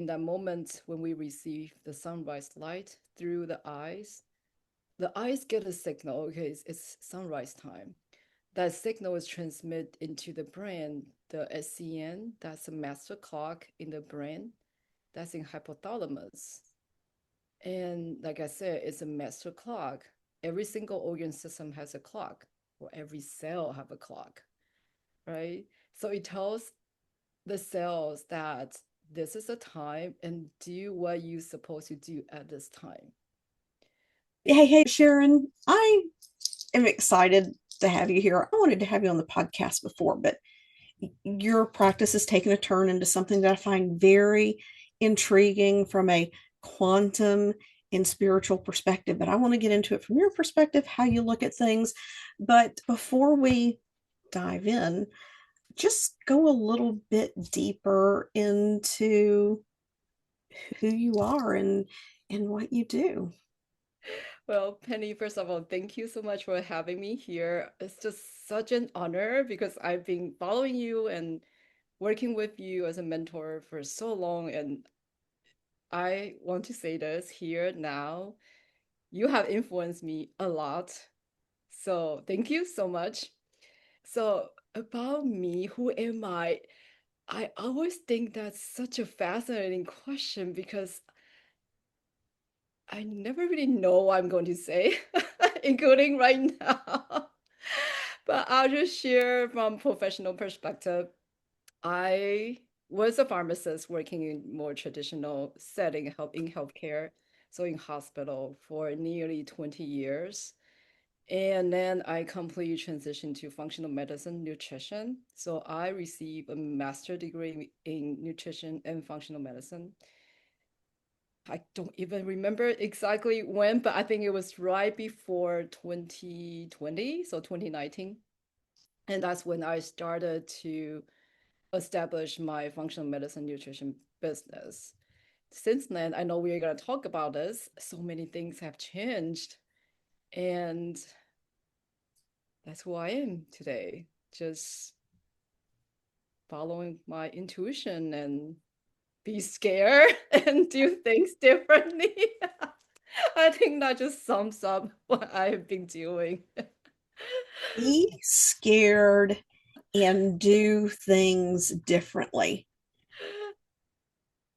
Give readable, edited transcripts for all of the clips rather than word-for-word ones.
In that moment when we receive the sunrise light through the eyes get a signal, okay, it's sunrise time. That signal is transmitted into the brain, the SCN, that's a master clock in the brain, that's in hypothalamus. And like I said, it's a master clock. Every single organ system has a clock, or every cell have a clock, right? So it tells the cells that this is a time and do what you're supposed to do at this time. Hey, Sharon, I am excited to have you here. I wanted to have you on the podcast before, but your practice has taken a turn into something that I find very intriguing from a quantum and spiritual perspective. But I want to get into it from your perspective, how you look at things. But before we dive in, just go a little bit deeper into who you are and what you do. Well, Penny, first of all, thank you so much for having me here. It's just such an honor because I've been following you and working with you as a mentor for so long. And I want to say this here now. You have influenced me a lot. So thank you so much. So, about me, who am I? I always think that's such a fascinating question because I never really know what I'm going to say, including right now. But I'll just share from professional perspective. I was a pharmacist working in more traditional setting, help in healthcare, so in hospital for nearly 20 years. And then I completely transitioned to functional medicine nutrition. So I received a master degree in nutrition and functional medicine. I don't even remember exactly when, but I think it was right before 2020, so 2019. And that's when I started to establish my functional medicine nutrition business. Since then, I know we're going to talk about this. So many things have changed. And that's who I am today. Just following my intuition and be scared and do things differently. I think that just sums up what I've been doing. Be scared and do things differently.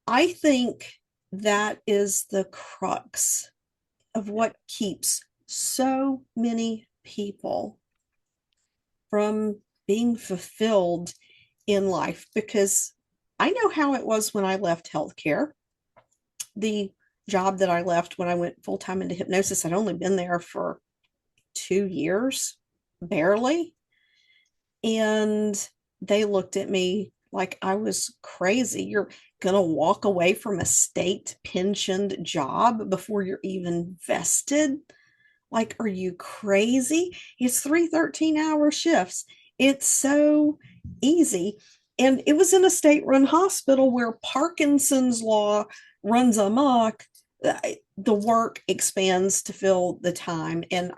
I think that is the crux of Yeah. what keeps so many people from being fulfilled in life because I know how it was when I left healthcare. The job that I left when I went full time into hypnosis, I'd only been there for 2 years, barely. And they looked at me like I was crazy. You're going to walk away from a state pensioned job before you're even vested? Like, are you crazy? It's 3 13-hour shifts. It's so easy. And it was in a state run hospital where Parkinson's law runs amok. The work expands to fill the time. And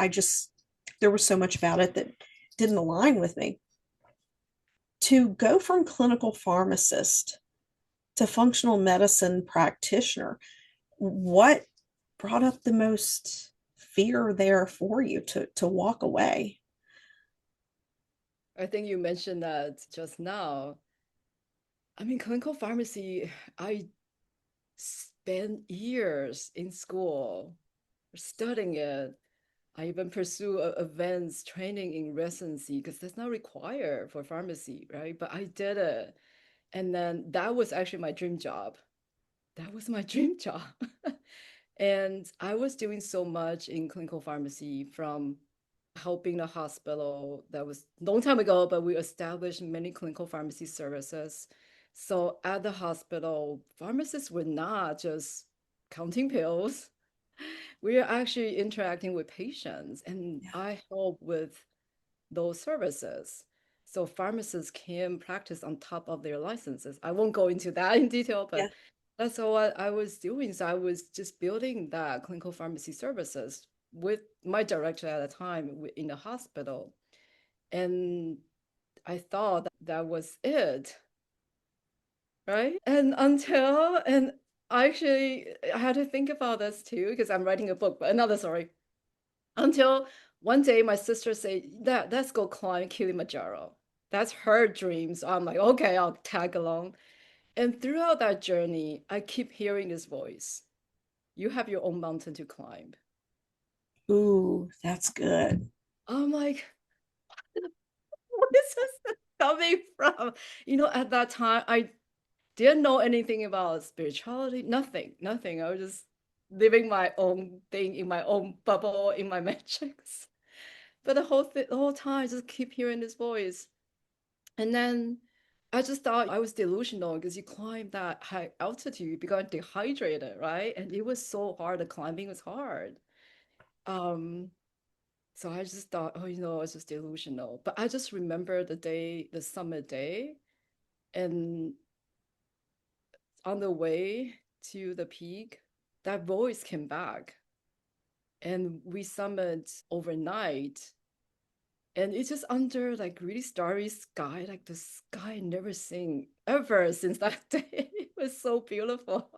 there was so much about it that didn't align with me. To go from clinical pharmacist to functional medicine practitioner, what brought up the most fear there for you to walk away? I think you mentioned that just now. I mean, clinical pharmacy, I spent years in school studying it. I even pursue advanced training in residency because that's not required for pharmacy, right? But I did it. And then that was actually my dream job. That was my dream job. And I was doing so much in clinical pharmacy from helping the hospital. That was a long time ago, but we established many clinical pharmacy services. So at the hospital, pharmacists were not just counting pills. We are actually interacting with patients, and Yeah. I help with those services. So pharmacists can practice on top of their licenses. I won't go into that in detail, Yeah. but that's all what I was doing. So I was just building that clinical pharmacy services with my director at the time in the hospital. And I thought that was it. right? And actually I had to think about this too because I'm writing a book, but another story. Until one day my sister said that let's go climb Kilimanjaro. That's her dream. So I'm like, okay, I'll tag along. And throughout that journey, I keep hearing this voice. You have your own mountain to climb. Ooh, that's good. I'm like, where is this coming from? At that time, I didn't know anything about spirituality, nothing, nothing. I was just living my own thing in my own bubble, in my metrics. But the whole time, I just keep hearing this voice. And then I just thought I was delusional because you climb that high altitude, you become dehydrated, right? And it was so hard. The climbing was hard. Um, so I just thought, oh, it's just delusional. But I just remember the day, the summit day, and on the way to the peak, that voice came back. And we summited overnight. And it's just under like really starry sky, like the sky I never seen ever since that day. It was so beautiful.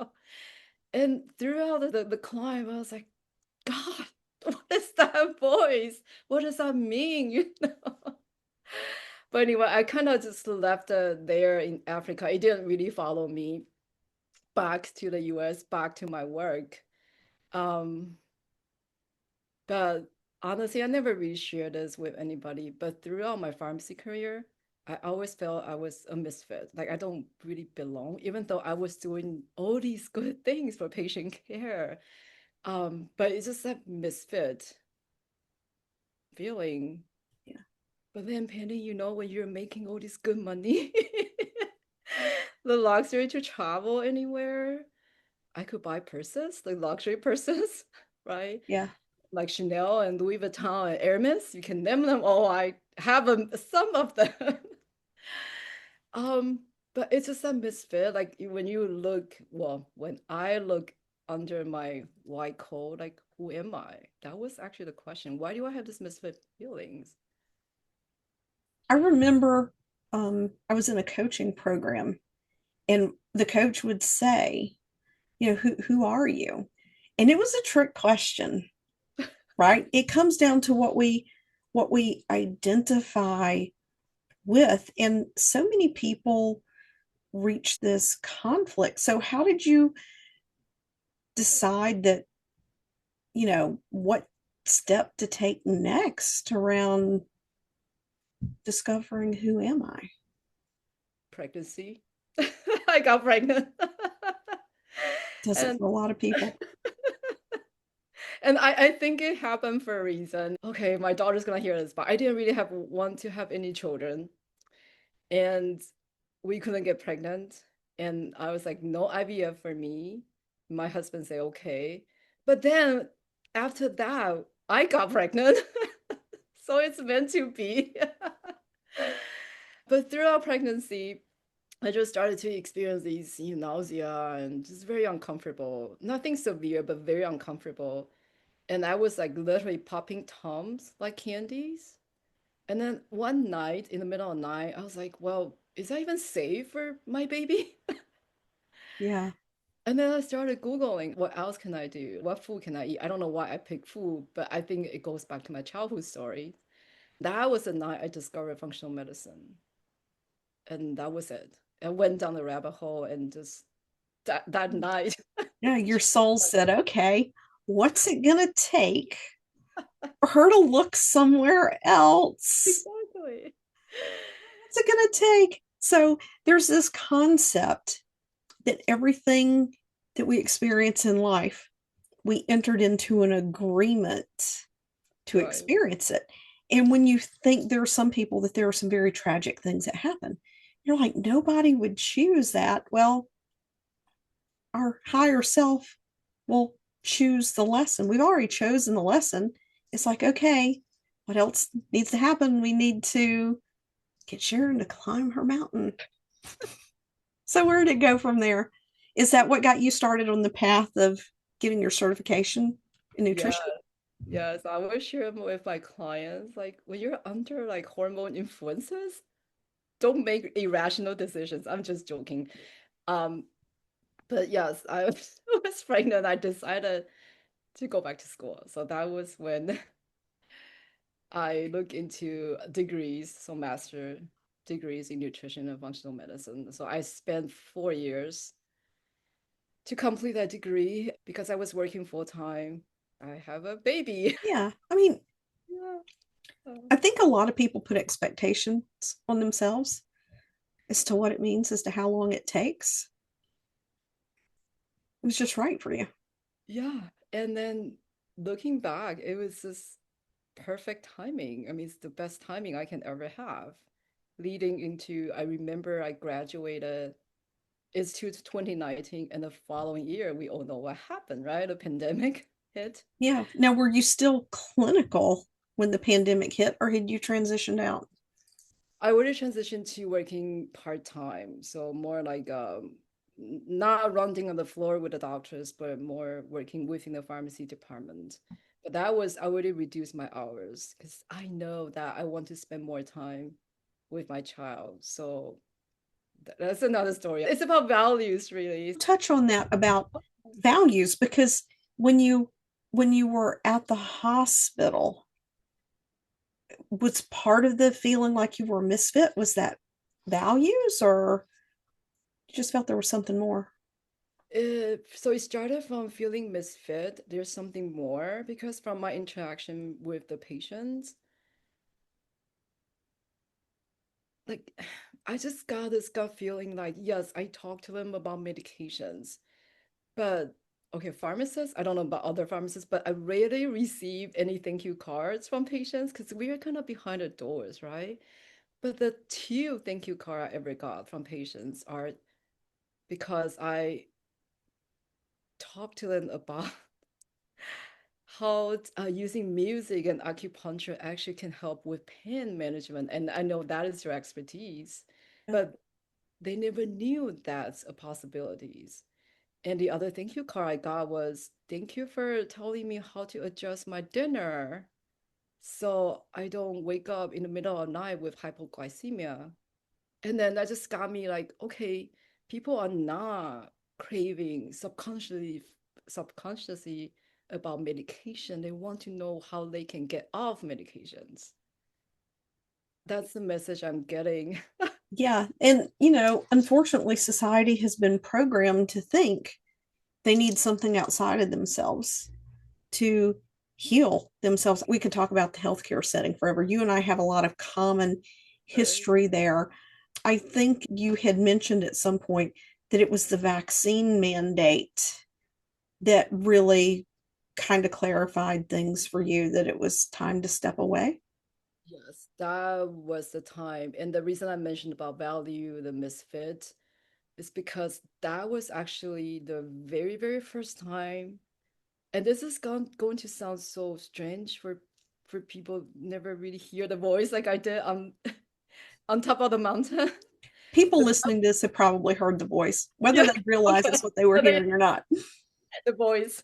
And throughout the climb, I was like, God, what is that voice? What does that mean? But anyway, I kind of just left there in Africa. It didn't really follow me back to the US, back to my work. Um, but honestly, I never really shared this with anybody. But throughout my pharmacy career, I always felt I was a misfit. Like I don't really belong, even though I was doing all these good things for patient care. But it's just that misfit feeling. Yeah. But then, Penny, when you're making all this good money, the luxury to travel anywhere, I could buy purses, like luxury purses, right? Yeah. Like Chanel and Louis Vuitton and Hermes. You can name them all. I have some of them. Um, but it's just a misfit. Like when I look under my white coat, like who am I? That was actually the question. Why do I have this misfit feelings? I remember I was in a coaching program and the coach would say, who are you? And it was a trick question, right? It comes down to what we identify with. And so many people reach this conflict. So how did you decide that, what step to take next around discovering who am I? Pregnancy. I got pregnant. Does it And for a lot of people? and I think it happened for a reason. Okay, my daughter's gonna hear this, but I didn't really want to have any children. And we couldn't get pregnant. And I was like, no IVF for me. My husband said, okay. But then after that, I got pregnant. So it's meant to be. But throughout pregnancy, I just started to experience these nausea and just very uncomfortable. Nothing severe, but very uncomfortable. And I was like literally popping Tums like candies. And then one night in the middle of the night, I was like, well, is that even safe for my baby? Yeah. And then I started Googling what else can I do? What food can I eat? I don't know why I picked food, but I think it goes back to my childhood story. That was the night I discovered functional medicine. And that was it. I went down the rabbit hole and just that night. Yeah, your soul said, okay, what's it gonna take for her to look somewhere else? Exactly. What's it gonna take? So there's this concept that everything that we experience in life, we entered into an agreement to Right. experience it. And when you think there are some people that there are some very tragic things that happen, you're like, nobody would choose that. Well, our higher self will choose the lesson. We've already chosen the lesson. It's like, okay, what else needs to happen? We need to get Sharon to climb her mountain. So where did it go from there? Is that what got you started on the path of getting your certification in Yeah. nutrition? Yes. I will share with my clients, like when you're under like hormone influences, don't make irrational decisions. I'm just joking. Um, but yes, I was, was pregnant. I decided to go back to school. So that was when I looked into degrees, so master degrees in nutrition and functional medicine. So I spent 4 years to complete that degree because I was working full time. I have a baby. Yeah. I mean, Yeah. I think a lot of people put expectations on themselves as to what it means, as to how long it takes. It was just right for you. Yeah. And then looking back, it was just perfect timing. I mean, it's the best timing I can ever have. Leading into, I remember I graduated, it's to 2019, and the following year, we all know what happened, right? The pandemic hit. Yeah. Now, were you still clinical when the pandemic hit, or had you transitioned out? I would have transitioned to working part-time, so more like not rounding on the floor with the doctors, but more working within the pharmacy department. But that was I already reduced my hours because I know that I want to spend more time with my child. So that's another story. It's about values, really. Touch on that about values, because when you when you were at the hospital, was part of the feeling like you were a misfit, was that values, or you just felt there was something more? So it started from feeling misfit. There's something more because from my interaction with the patients, like I just got this gut feeling like, yes, I talked to them about medications, but okay, pharmacists, I don't know about other pharmacists, but I rarely receive any thank you cards from patients because we are kind of behind the doors, right? But the two thank you card I ever got from patients are because I talked to them about how using music and acupuncture actually can help with pain management. And I know that is your expertise, but they never knew that's a possibilities. And the other thank you card I got was thank you for telling me how to adjust my dinner so I don't wake up in the middle of the night with hypoglycemia. And then that just got me like, okay, people are not craving subconsciously about medication. They want to know how they can get off medications. That's the message I'm getting. Yeah. And, unfortunately, society has been programmed to think they need something outside of themselves to heal themselves. We could talk about the healthcare setting forever. You and I have a lot of common Right. history there. I think you had mentioned at some point that it was the vaccine mandate that really kind of clarified things for you, that it was time to step away. Yes, that was the time. And the reason I mentioned about value, the misfit, is because that was actually the very, very first time. And this is going to sound so strange for people who never really hear the voice like I did on top of the mountain. People But listening to this have probably heard the voice, whether yeah, they realize it's okay. what they were So they hearing or not. the voice.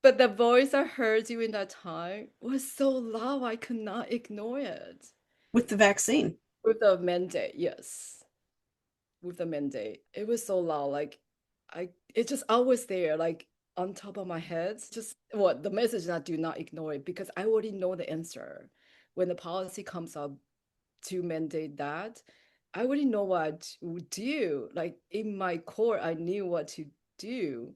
But the voice I heard during that time was so loud I could not ignore it. With the vaccine. With the mandate, yes. With the mandate. It was so loud. Like it just always there, like on top of my head. Just what the message that do not ignore it because I already know the answer. When the policy comes up to mandate that, I already know what to do. Like in my core, I knew what to do.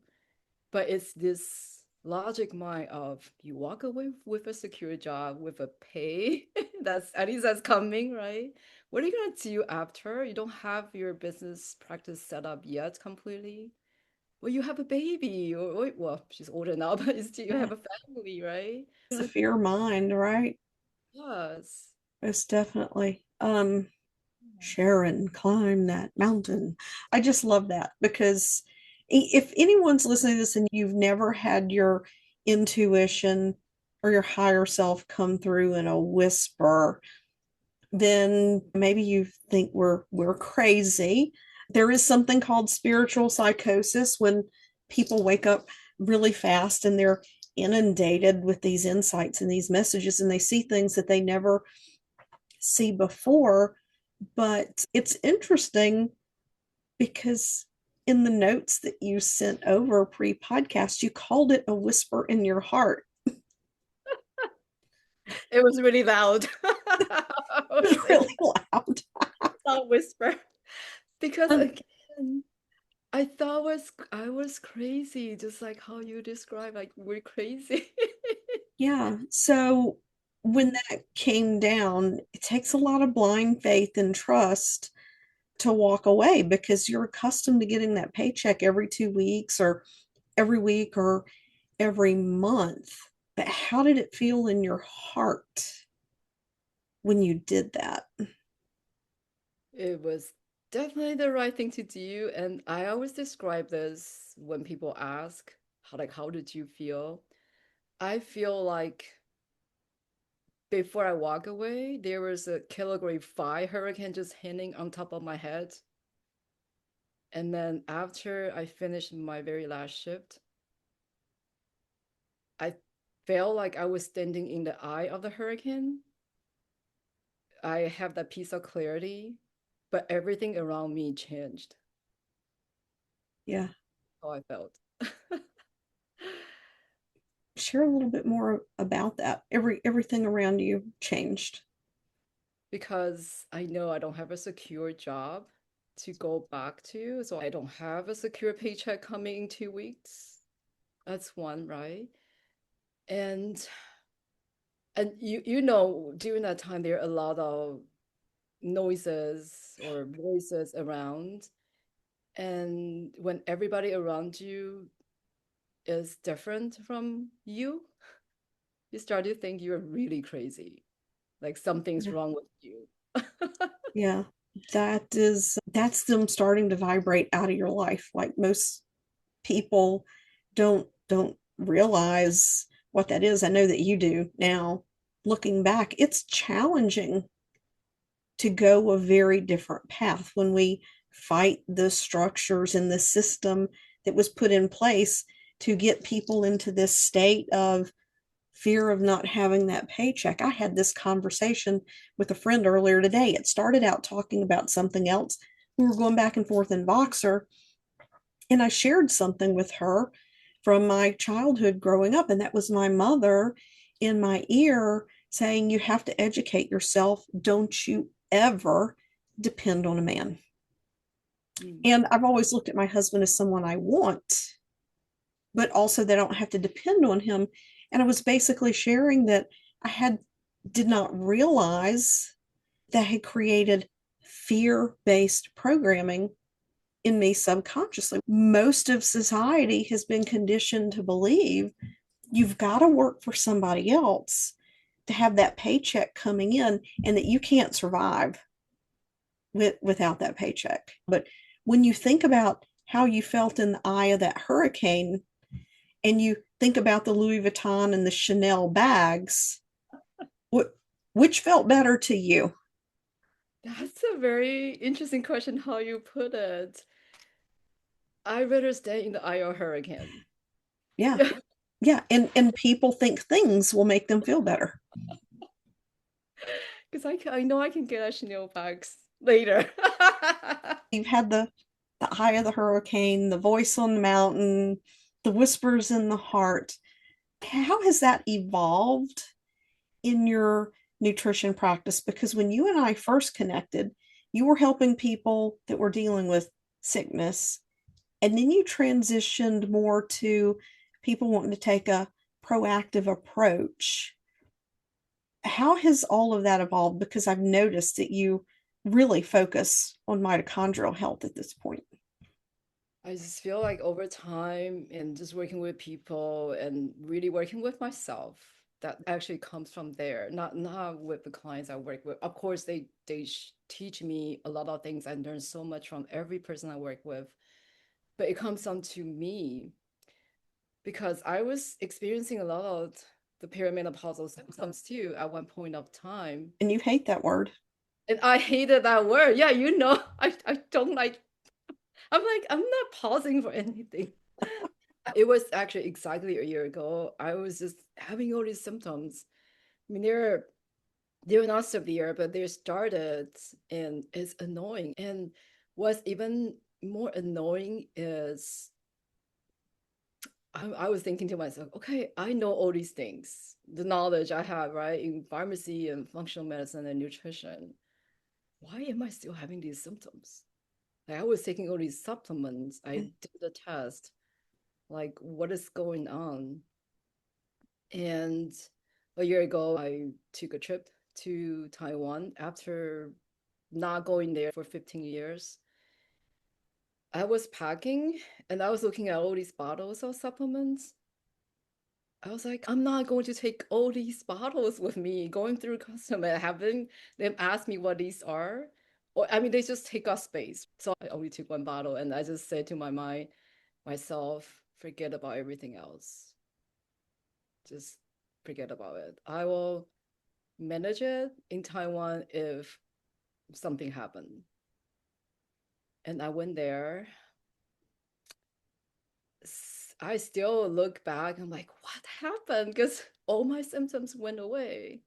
But it's this logic mind of you walk away with a secure job with a pay that's at least that's coming, right? What are you gonna do after? You don't have your business practice set up yet completely. Well, you have a baby, or well, she's older now, but you Yeah. have a family, right? It's a fear mind, right? Yes. It's definitely. Sharon, climb that mountain. I just love that, because if anyone's listening to this and you've never had your intuition or your higher self come through in a whisper, then maybe you think we're crazy. There is something called spiritual psychosis, when people wake up really fast and they're inundated with these insights and these messages, and they see things that they never see before. But it's interesting because in the notes that you sent over pre-podcast, you called it a whisper in your heart. It was really loud. It was really loud. Not whisper. Because Um, again, I was crazy, just like how you describe, like we're crazy. yeah. So when that came down, it takes a lot of blind faith and trust to walk away because you're accustomed to getting that paycheck every 2 weeks or every week or every month. But how did it feel in your heart when you did that? It was definitely the right thing to do, and I always describe this when people ask, how did you feel? I feel like before I walk away, there was a Category 5 hurricane just hitting on top of my head. And then after I finished my very last shift, I felt like I was standing in the eye of the hurricane. I have that piece of clarity, but everything around me changed Yeah. how I felt. Share a little bit more about that. Everything around you changed. Because I know I don't have a secure job to go back to, so I don't have a secure paycheck coming in 2 weeks. That's one, right? And you know during that time there are a lot of noises or voices around, and when everybody around you is different from you start to think you're really crazy, like something's Yeah. wrong with you. Yeah. That's them starting to vibrate out of your life. Like most people don't realize what that is. I know that you do now. Looking back, it's challenging to go a very different path when we fight the structures and the system that was put in place to get people into this state of fear of not having that paycheck. I had this conversation with a friend earlier today. It started out talking about something else. We were going back and forth in Voxer, and I shared something with her from my childhood growing up, and that was my mother in my ear saying, "You have to educate yourself. Don't you ever depend on a man." Mm. And I've always looked at my husband as someone I want, but also they don't have to depend on him. And I was basically sharing that I had did not realize that had created fear-based programming in me subconsciously. Most of society has been conditioned to believe you've got to work for somebody else to have that paycheck coming in and that you can't survive without that paycheck. But when you think about how you felt in the eye of that hurricane and you think about the Louis Vuitton and the Chanel bags, what which felt better to you? That's a very interesting question how you put it. I'd rather stay in the eye of hurricane. Yeah. Yeah, Yeah. And people think things will make them feel better. because I know I can get a Chanel bags later. You've had the eye of the hurricane, the voice on the mountain, the whispers in the heart. How has that evolved in your nutrition practice? Because when you and I first connected, you were helping people that were dealing with sickness, and then you transitioned more to people wanting to take a proactive approach. How has all of that evolved? Because I've noticed that you really focus on mitochondrial health at this point. I just feel like over time and just working with people and really working with myself, that actually comes from there. Not with the clients I work with. Of course, they teach me a lot of things. I learn so much from every person I work with, but it comes down to me because I was experiencing a lot of the perimenopausal symptoms too at one point of time. And you hate that word. And I hated that word. Yeah, you know, I don't like, I'm like, I'm not pausing for anything. It was actually exactly a year ago. I was just having all these symptoms. I mean, they're not severe, but they started and it's annoying. And what's even more annoying is I was thinking to myself, okay, I know all these things, the knowledge I have, right, in pharmacy and functional medicine and nutrition. Why am I still having these symptoms? Like I was taking all these supplements, I did the test, like what is going on? And a year ago, I took a trip to Taiwan after not going there for 15 years. I was packing and I was looking at all these bottles of supplements. I was like, I'm not going to take all these bottles with me, going through custom and having them ask me what these are. Or I mean, they just take up space. So I only took one bottle and I just said to my mind, myself, forget about everything else. Just forget about it. I will manage it in Taiwan if something happened. And I went there. I still look back. I'm like, what happened? Because all my symptoms went away.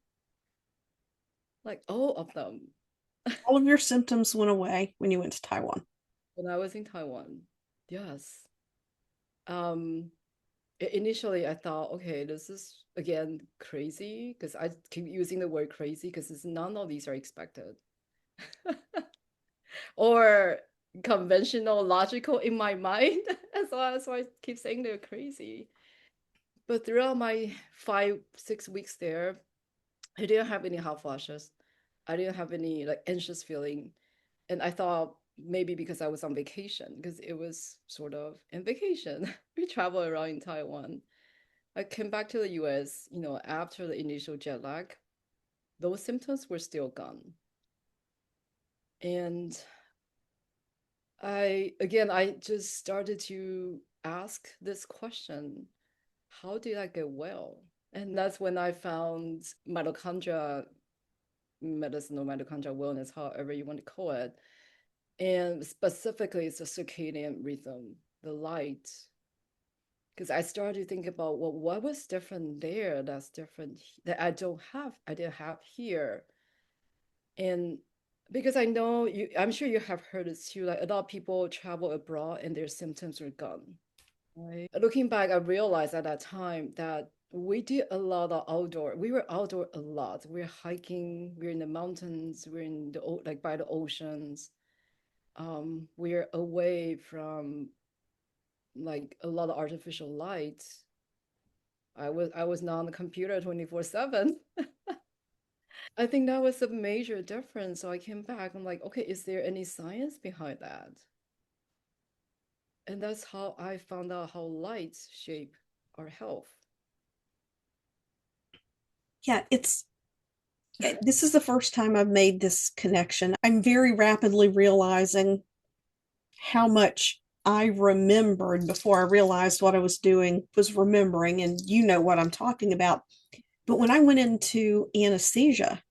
Like all of them All of your symptoms went away when you went to Taiwan. when I was in Taiwan. Yes. Um, initially I thought, okay, this is again crazy because I keep using the word crazy because none of these are expected. Or conventional, logical in my mind. That's why I keep saying they're crazy. But throughout my 5, 6 weeks there, I didn't have any hot flashes. I didn't have any like anxious feeling. And I thought maybe because I was on vacation, because it was sort of in vacation. We travel around in Taiwan. I came back to the US, after the initial jet lag. Those symptoms were still gone. And I just started to ask this question, how did I get well? And that's when I found mitochondria medicine or mitochondrial wellness, however you want to call it. And specifically, it's the circadian rhythm, the light. Because I started to think about, well, what was different there that's different that I didn't have here. And because I know you, I'm sure you have heard it too, like a lot of people travel abroad and their symptoms are gone. Right. Looking back, I realized at that time that we did a lot of outdoor. We were outdoor a lot. We're hiking, we're in the mountains, we're in the like by the oceans. We're away from like a lot of artificial light. I was not on the computer 24/7. I think that was a major difference. So I came back. I'm like, okay, is there any science behind that? And that's how I found out how lights shape our health. Yeah, this is the first time I've made this connection. I'm very rapidly realizing how much I remembered before I realized what I was doing was remembering, and you know what I'm talking about. But when I went into anesthesia,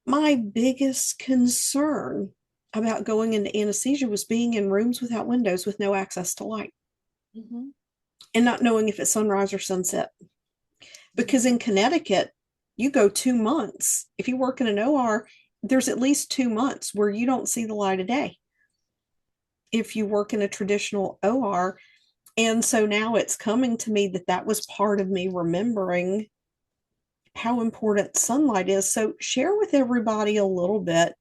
my biggest concern about going into anesthesia was being in rooms without windows with no access to light Mm-hmm. and not knowing if it's sunrise or sunset. Mm-hmm. Because in Connecticut, you go 2 months. If you work in an OR, there's at least 2 months where you don't see the light of day. If you work in a traditional OR, and so now it's coming to me that that was part of me remembering how important sunlight is. So share with everybody a little bit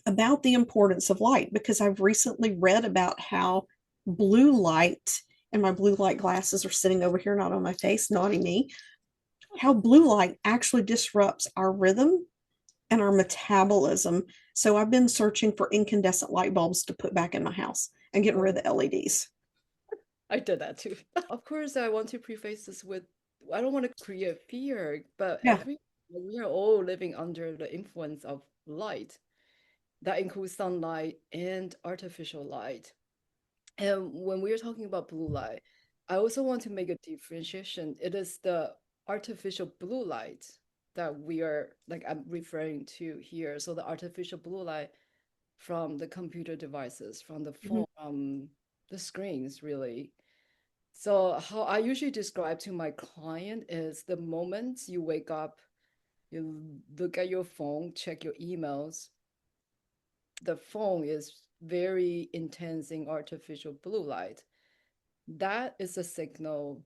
about the importance of light because I've recently read about how blue light, and my blue light glasses are sitting over here, not on my face, naughty me, how blue light actually disrupts our rhythm and our metabolism. So I've been searching for incandescent light bulbs to put back in my house and getting rid of the LEDs. I did that too. Of course, I want to preface this with I don't want to create fear, but Yeah. we are all living under the influence of light. That includes sunlight and artificial light. And when we're talking about blue light, I also want to make a differentiation. It is the artificial blue light that we are like I'm referring to here. So the artificial blue light from the computer devices, from the Mhm. phone, the screens, really. So how I usually describe to my client is the moment you wake up, you look at your phone, check your emails, the phone is very intense in artificial blue light, that is a signal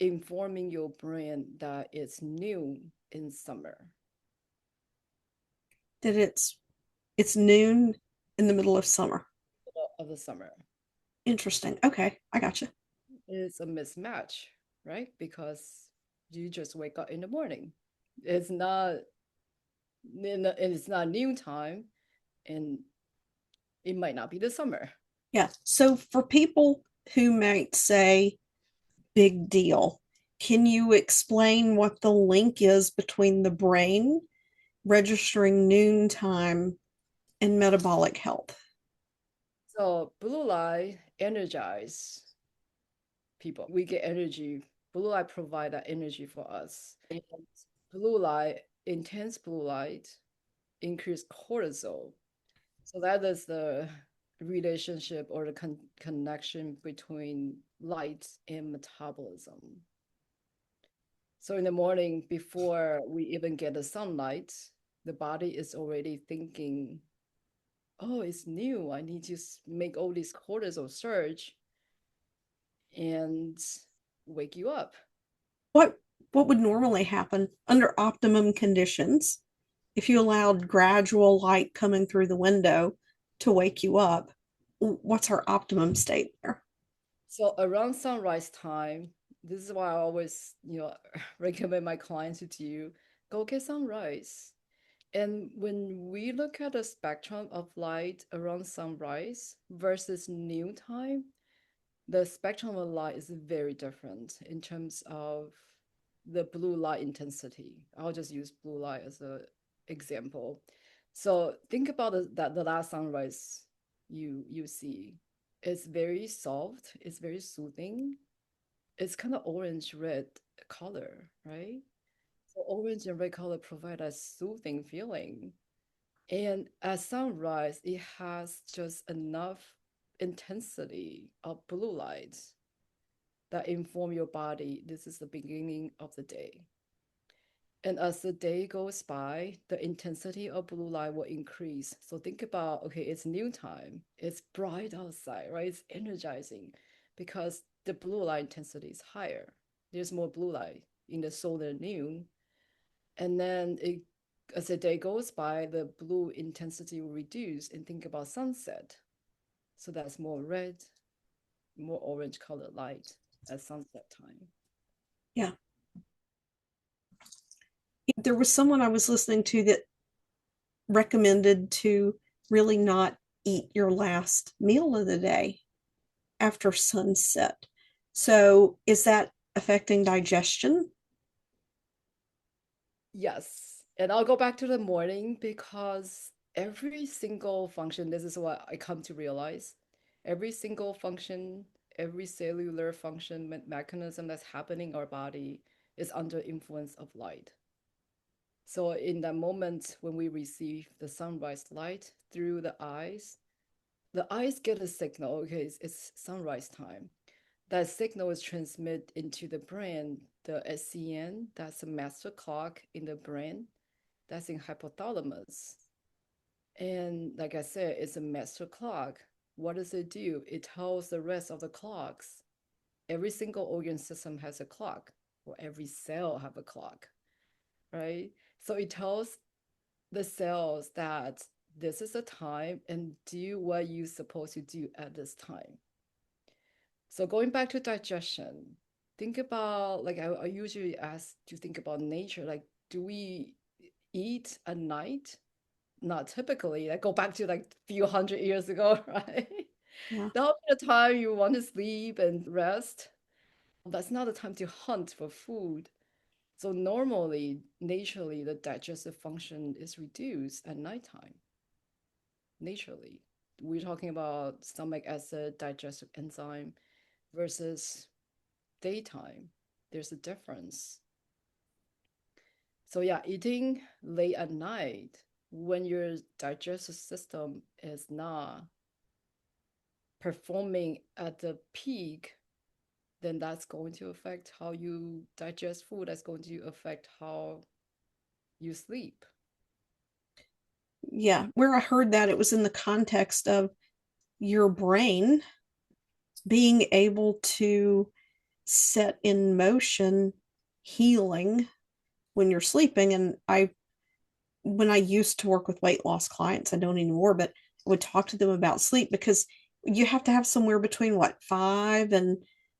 informing your brain that it's noon in summer. That it's noon in the middle of summer. Of the summer. Interesting. Okay, I got you. It's a mismatch, right? Because you just wake up in the morning. It's not it's not noon time, and it might not be the summer. Yeah. So for people who might say, big deal, can you explain what the link is between the brain registering noontime and metabolic health? So blue light energize people. We get energy. Blue light provide that energy for us. And blue light, intense blue light, increase cortisol. So that is the relationship or the connection between light and metabolism. So in the morning, before we even get the sunlight, the body is already thinking, oh, it's new. I need to make all these cortisol surge and wake you up. What what would normally happen under optimum conditions if you allowed gradual light coming through the window to wake you up? What's our optimum state there? So around sunrise time, this is why I always, recommend my clients to do go get sunrise. And when we look at the spectrum of light around sunrise versus noon time, the spectrum of light is very different in terms of the blue light intensity. I'll just use blue light as an example. So think about that the last sunrise you see. It's very soft, it's very soothing. It's kind of orange red color, right? So orange and red color provide a soothing feeling. And at sunrise, it has just enough intensity of blue light that inform your body this is the beginning of the day. And as the day goes by, the intensity of blue light will increase. So think about, okay, it's noontime, it's bright outside, right? It's energizing because the blue light intensity is higher. There's more blue light in the solar noon. And then as the day goes by, the blue intensity will reduce and think about sunset. So that's more red, more orange colored light at sunset time. Yeah. There was someone I was listening to that recommended to really not eat your last meal of the day after sunset. So, is that affecting digestion? Yes. And I'll go back to the morning because every single function, this is what I come to realize, every single function, every cellular function mechanism that's happening in our body is under influence of light. So in that moment when we receive the sunrise light through the eyes get a signal, okay, it's sunrise time. That signal is transmitted into the brain, the SCN, that's a master clock in the brain, that's in hypothalamus. And like I said, it's a master clock. What does it do? It tells the rest of the clocks. Every single organ system has a clock, or every cell have a clock, right? So it tells the cells that this is the time and do what you're supposed to do at this time. So going back to digestion, think about like I usually ask to think about nature. Like, do we eat at night? Not typically. Like go back to like few hundred years ago, right? Yeah. That'll be the time you want to sleep and rest. That's not the time to hunt for food. So normally, naturally, the digestive function is reduced at nighttime. Naturally, we're talking about stomach acid, digestive enzyme versus daytime. There's a difference. So yeah, eating late at night when your digestive system is not performing at the peak, then that's going to affect how you digest food. That's going to affect how you sleep. Yeah, where I heard that it was in the context of your brain being able to set in motion healing when you're sleeping. And when I used to work with weight loss clients, I don't anymore, but I would talk to them about sleep because you have to have somewhere between what, 5 and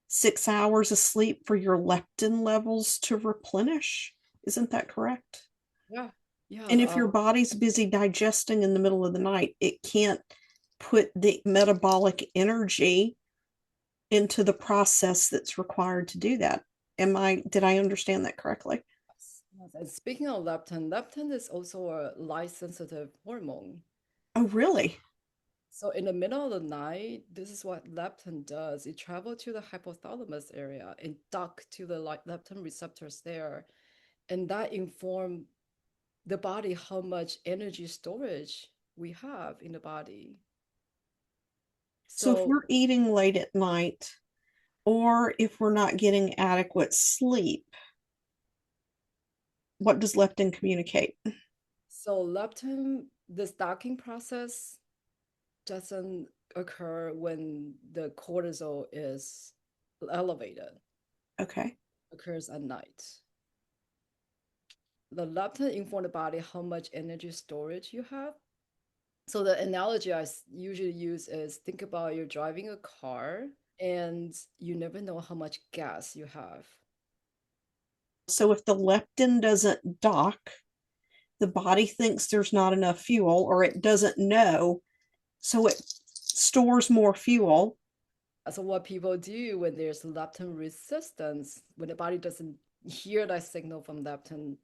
6 hours of sleep for your leptin levels to replenish. Isn't that correct? Yeah. Yeah. And if your body's busy digesting in the middle of the night, it can't put the metabolic energy into the process that's required to do that. Did I understand that correctly? Yes, yes. And speaking of leptin, leptin is also a light sensitive hormone. Oh, really? So in the middle of the night, this is what leptin does. It travels to the hypothalamus area and dock to the leptin receptors there. And that inform the body how much energy storage we have in the body. So if So we're eating late at night or if we're not getting adequate sleep, what does leptin communicate? so leptin, this docking process doesn't occur when the cortisol is elevated, Okay. occurs at night. The leptin inform the body how much energy storage you have. So the analogy I usually use is think about you're driving a car and you never know how much gas you have. So if the leptin doesn't dock, the body thinks there's not enough fuel or it doesn't know. So it stores more fuel. So what people do when there's leptin resistance, when the body doesn't hear that signal from leptin,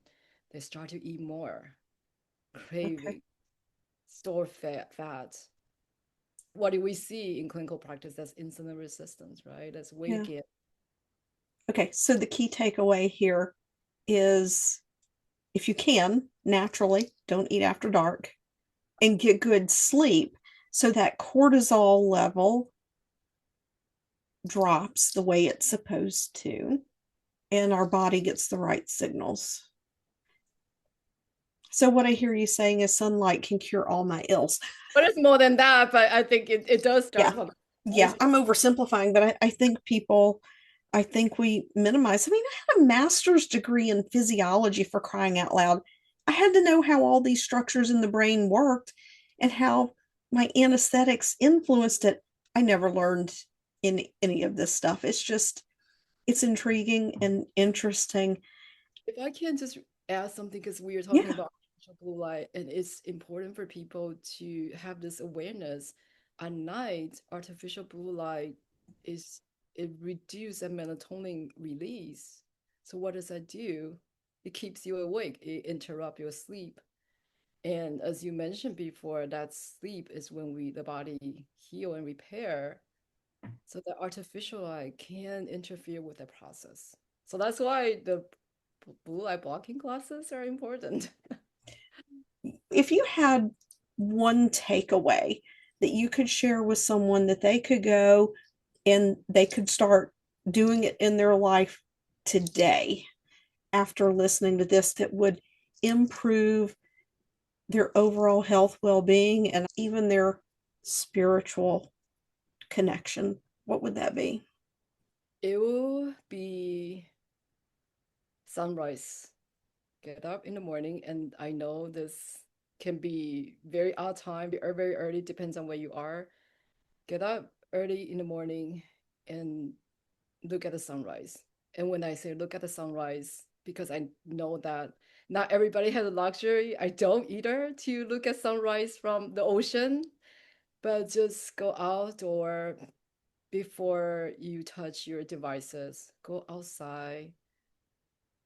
they start to eat more, Okay. craving, store fat. What do we see in clinical practice? That's insulin resistance, right? That's weight Yeah. gain. Okay. So the key takeaway here is if you can, naturally, don't eat after dark and get good sleep so that cortisol level drops the way it's supposed to and our body gets the right signals. So what I hear you saying is sunlight can cure all my ills. But it's more than that, but I think it does start Yeah. from Yeah. biology. I'm oversimplifying, but I think we minimize. I mean, I had a master's degree in physiology for crying out loud. I had to know how all these structures in the brain worked and how my anesthetics influenced it. I never learned in any of this stuff. It's intriguing and interesting. If I can just add something, because we are talking Yeah. about artificial blue light, and it's important for people to have this awareness. At night, artificial blue light is it reduces the melatonin release. So what does that do? It keeps you awake. It interrupts your sleep. And as you mentioned before, that sleep is when the body heal and repair. So the artificial light can interfere with the process. So that's why the blue light blocking glasses are important. If you had one takeaway that you could share with someone that they could go and they could start doing it in their life today after listening to this that would improve their overall health, well-being, and even their spiritual connection, what would that be? It will be sunrise. Get up in the morning, and I know this can be very odd time, very early, depends on where you are. Get up early in the morning and look at the sunrise. And when I say look at the sunrise, because I know that not everybody has a luxury, I don't either, to look at sunrise from the ocean, but just go out or before you touch your devices, go outside,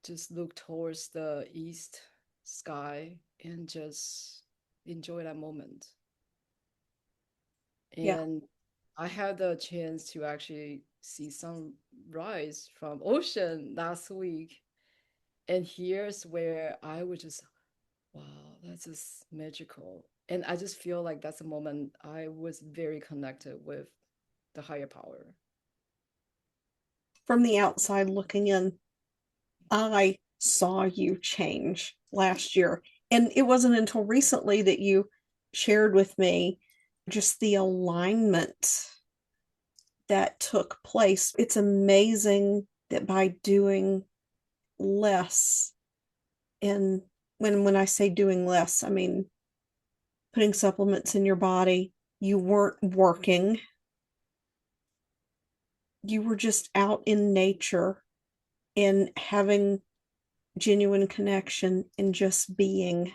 just look towards the east sky and just enjoy that moment. Yeah. And I had the chance to actually see sunrise from ocean last week. And here's where I was just, wow, that's just magical. And I just feel like that's a moment I was very connected with the higher power. From the outside looking in, I saw you change last year And it wasn't until recently that you shared with me just the alignment that took place. It's amazing that by doing less, and when I say doing less, I mean putting supplements in your body, you weren't working, you were just out in nature and having genuine connection and just being,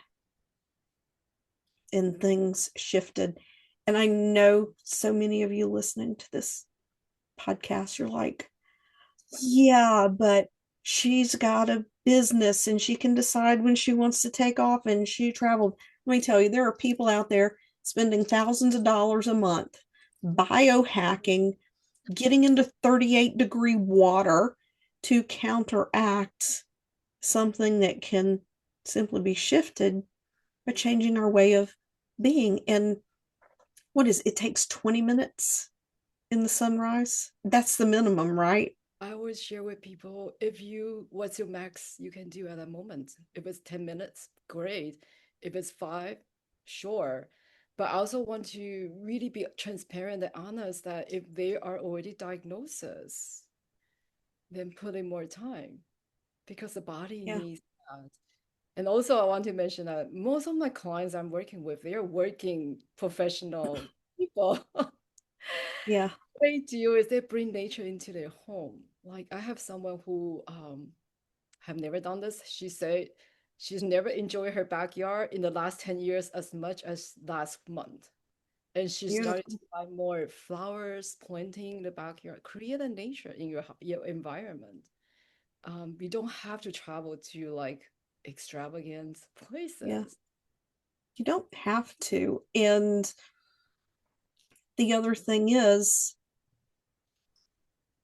and things shifted. And I know so many of you listening to this podcast, you're like, yeah, but she's got a business and she can decide when she wants to take off and she traveled. Let me tell you, there are people out there spending thousands of dollars a month biohacking, getting into 38-degree water to counteract something that can simply be shifted by changing our way of being. And what is it? It takes 20 minutes in the sunrise. That's the minimum, right? I always share with people if you what's your max you can do at that moment. If it's 10 minutes, great. If it's five, sure. But I also want to really be transparent and honest that if they are already diagnosis, then put in more time because the body Yeah, needs that. And also I want to mention that most of my clients I'm working with, they are working professional people. yeah, They do is they bring nature into their home. Like I have someone who have never done this. She said she's never enjoyed her backyard in the last 10 years as much as last month. And she started to beautiful. buy more flowers, planting in the backyard, create a nature in your environment. You don't have to travel to like extravagant Yeah, places. you don't have to. And the other thing is,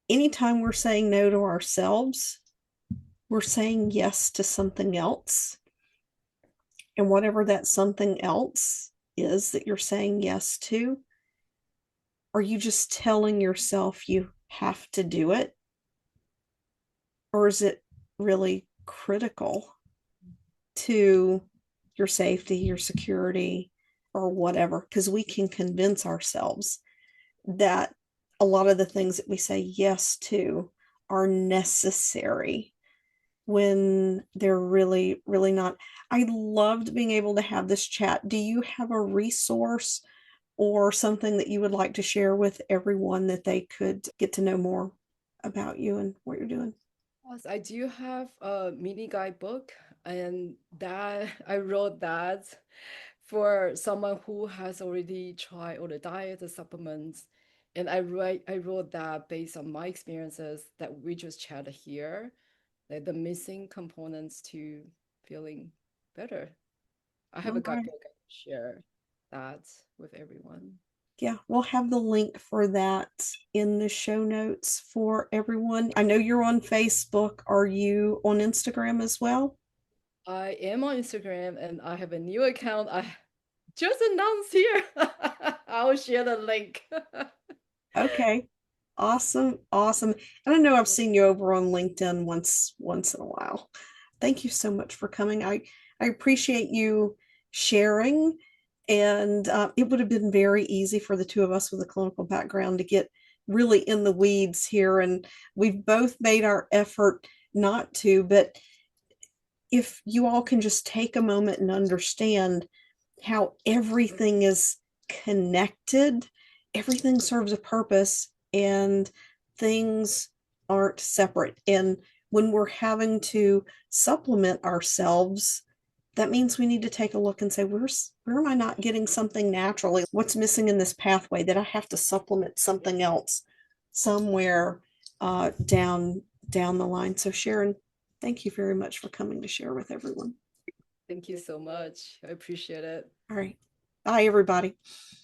anytime we're saying no to ourselves, we're saying yes to something else. And whatever that something else is that you're saying yes to, are you just telling yourself you have to do it? Or is it really critical to your safety, your security, or whatever? Because we can convince ourselves that a lot of the things that we say yes to are necessary when they're really, really not. I loved being able to have this chat. Do you have a resource or something that you would like to share with everyone that they could get to know more about you and what you're doing? Yes, I do have a mini guidebook, and that I wrote that for someone who has already tried all the diet, the supplements, and I wrote that based on my experiences that we just chatted here, like the missing components to feeling better. I have a All right. guidebook. I can share that with everyone. Yeah, we'll have the link for that in the show notes for everyone. I know you're on Facebook. Are you on Instagram as well? I am on Instagram and I have a new account. I just announced here. I'll share the link. Okay. Awesome. Awesome. And I know I've seen you over on LinkedIn once in a while. Thank you so much for coming. I appreciate you sharing. And it would have been very easy for the two of us with a clinical background to get really in the weeds here. And we've both made our effort not to, but if you all can just take a moment and understand how everything is connected, everything serves a purpose, and things aren't separate. And when we're having to supplement ourselves, that means we need to take a look and say, where am I not getting something naturally? What's missing in this pathway that I have to supplement something else somewhere down the line? So Sharon, thank you very much for coming to share with everyone. Thank you so much. I appreciate it. All right. Bye, everybody.